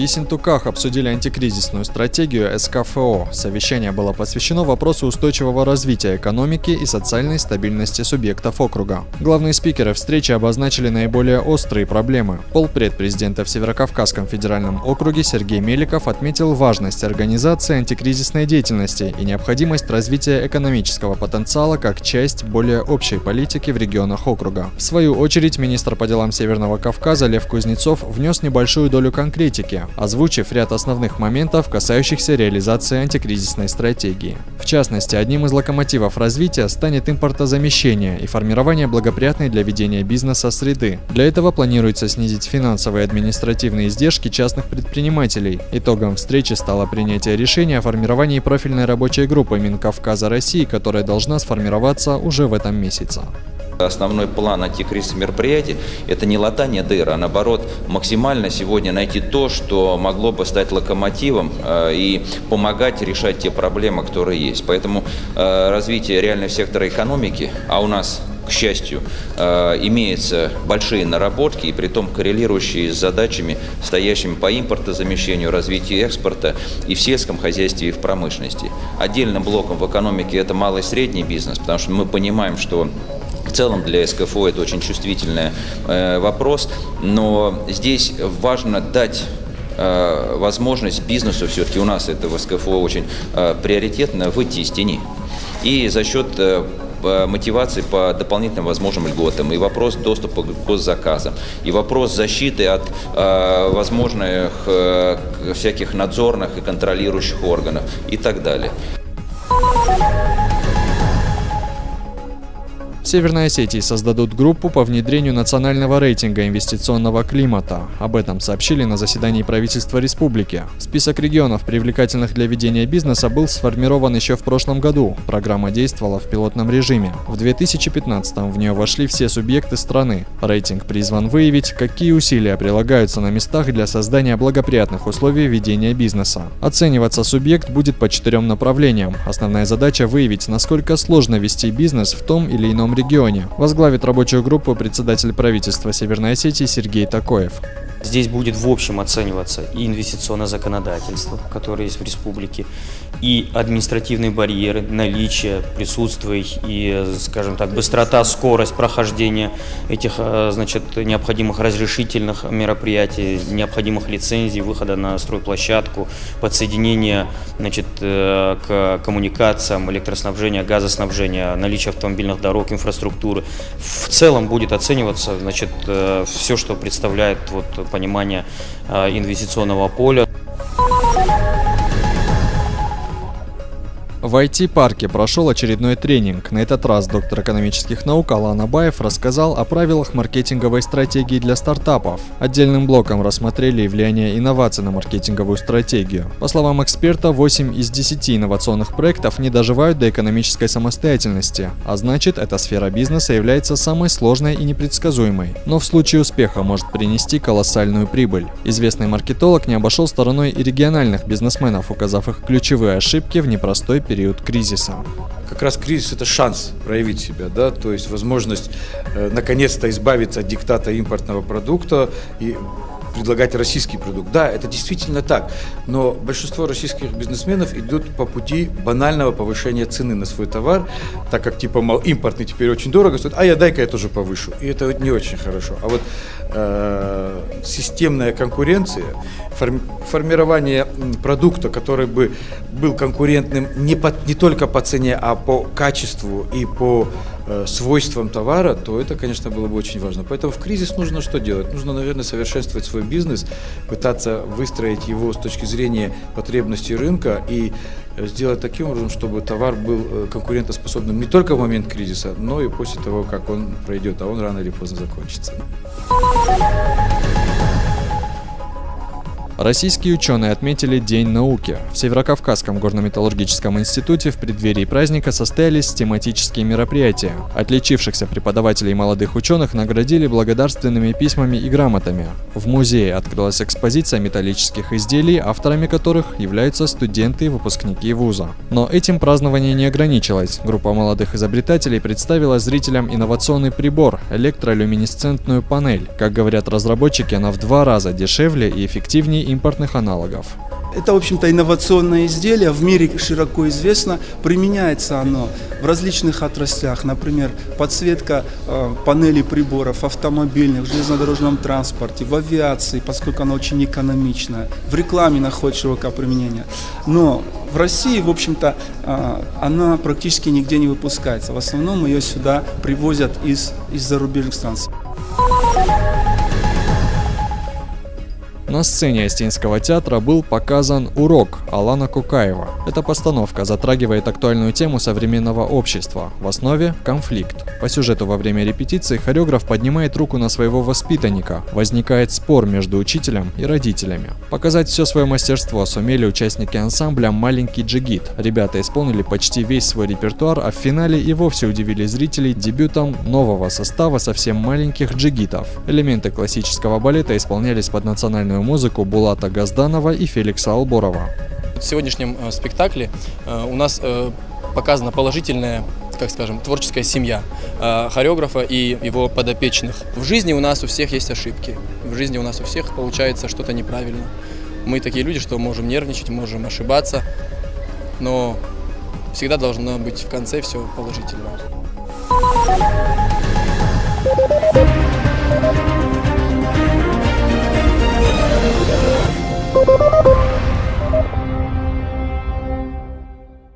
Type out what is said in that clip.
Ессентуках обсудили антикризисную стратегию СКФО. Совещание было посвящено вопросу устойчивого развития экономики и социальной стабильности субъектов округа. Главные спикеры встречи обозначили наиболее острые проблемы. Полпред президента в Северокавказском федеральном округе Сергей Меликов отметил важность организации антикризисной деятельности и необходимость развития экономического потенциала как часть более общей политики в регионах округа. В свою очередь, министр по делам Северного Кавказа Лев Кузнецов внес небольшую долю конкретики, озвучив ряд основных моментов, касающихся реализации антикризисной стратегии. В частности, одним из локомотивов развития станет импортозамещение и формирование благоприятной для ведения бизнеса среды. Для этого планируется снизить финансовые и административные издержки частных предпринимателей. Итогом встречи стало принятие решения о формировании профильной рабочей группы Минкавказа России, которая должна сформироваться уже в этом месяце. Основной план антикризисных мероприятий – это не латание дыр, а наоборот максимально сегодня найти то, что могло бы стать локомотивом и помогать решать те проблемы, которые есть. Поэтому развитие реального сектора экономики, а у нас, к счастью, имеются большие наработки, и притом коррелирующие с задачами, стоящими по импортозамещению, развитию экспорта и в сельском хозяйстве, и в промышленности. Отдельным блоком в экономике это малый и средний бизнес, потому что мы понимаем, что в целом для СКФО это очень чувствительный вопрос, но здесь важно дать возможность бизнесу, все-таки у нас это в СКФО очень приоритетно, выйти из тени. И за счет мотивации по дополнительным возможным льготам, и вопрос доступа к госзаказам, и вопрос защиты от возможных всяких надзорных и контролирующих органов и так далее. В Северной Осетии создадут группу по внедрению национального рейтинга инвестиционного климата. Об этом сообщили на заседании правительства республики. Список регионов, привлекательных для ведения бизнеса, был сформирован еще в прошлом году. Программа действовала в пилотном режиме. В 2015-м в нее вошли все субъекты страны. Рейтинг призван выявить, какие усилия прилагаются на местах для создания благоприятных условий ведения бизнеса. Оцениваться субъект будет по 4 направлениям. Основная задача – выявить, насколько сложно вести бизнес в том или ином регионе. Возглавит рабочую группу председатель правительства Северной Осетии Сергей Такоев. Здесь будет в общем оцениваться и инвестиционное законодательство, которое есть в республике, и административные барьеры, наличие, присутствие и, скажем так, быстрота, скорость прохождения этих, необходимых разрешительных мероприятий, необходимых лицензий, выхода на стройплощадку, подсоединения, к коммуникациям, электроснабжения, газоснабжения, наличие автомобильных дорог, инфраструктуры. В целом будет оцениваться, все, что представляет понимание инвестиционного поля. В IT-парке прошел очередной тренинг. На этот раз доктор экономических наук Алан Абаев рассказал о правилах маркетинговой стратегии для стартапов. Отдельным блоком рассмотрели влияние инноваций на маркетинговую стратегию. По словам эксперта, 8 из 10 инновационных проектов не доживают до экономической самостоятельности, а значит, эта сфера бизнеса является самой сложной и непредсказуемой, но в случае успеха может принести колоссальную прибыль. Известный маркетолог не обошел стороной и региональных бизнесменов, указав их ключевые ошибки в непростой период кризиса. Как раз кризис – это шанс проявить себя, то есть возможность наконец-то избавиться от диктата импортного продукта и предлагать российский продукт. Да, это действительно так, но большинство российских бизнесменов идут по пути банального повышения цены на свой товар, так как импортный теперь очень дорого стоит, дай-ка я тоже повышу. И это не очень хорошо. А вот системная конкуренция, формирование продукта, который бы был конкурентным не только по цене, а по качеству и по свойствам товара, то это, конечно, было бы очень важно. Поэтому в кризис нужно что делать? Нужно, наверное, совершенствовать свой бизнес, пытаться выстроить его с точки зрения потребностей рынка и сделать таким образом, чтобы товар был конкурентоспособным не только в момент кризиса, но и после того, как он пройдет, а он рано или поздно закончится. Российские ученые отметили День науки. В Северокавказском горно-металлургическом институте в преддверии праздника состоялись тематические мероприятия. Отличившихся преподавателей и молодых ученых наградили благодарственными письмами и грамотами. В музее открылась экспозиция металлических изделий, авторами которых являются студенты и выпускники вуза. Но этим празднование не ограничилось. Группа молодых изобретателей представила зрителям инновационный прибор – электролюминесцентную панель. Как говорят разработчики, она в 2 раза дешевле и эффективнее импортных аналогов. Это, в общем-то, инновационное изделие, в мире широко известно, применяется оно в различных отраслях, например, подсветка панелей приборов, автомобильных, в железнодорожном транспорте, в авиации, поскольку она очень экономичная, в рекламе находит широкое применение. Но в России, в общем-то, она практически нигде не выпускается. В основном ее сюда привозят из зарубежных стран. На сцене Остинского театра был показан «Урок» Алана Кукаева. Эта постановка затрагивает актуальную тему современного общества. В основе – конфликт. По сюжету во время репетиции хореограф поднимает руку на своего воспитанника. Возникает спор между учителем и родителями. Показать все свое мастерство сумели участники ансамбля «Маленький джигит». Ребята исполнили почти весь свой репертуар, а в финале и вовсе удивили зрителей дебютом нового состава совсем маленьких джигитов. Элементы классического балета исполнялись под национальную музыку Булата Газданова и Феликса Алборова. В сегодняшнем спектакле у нас показана положительная, как скажем, творческая семья хореографа и его подопечных. В жизни у нас у всех есть ошибки, в жизни у нас у всех получается что-то неправильно. Мы такие люди, что можем нервничать, можем ошибаться, но всегда должно быть в конце все положительно.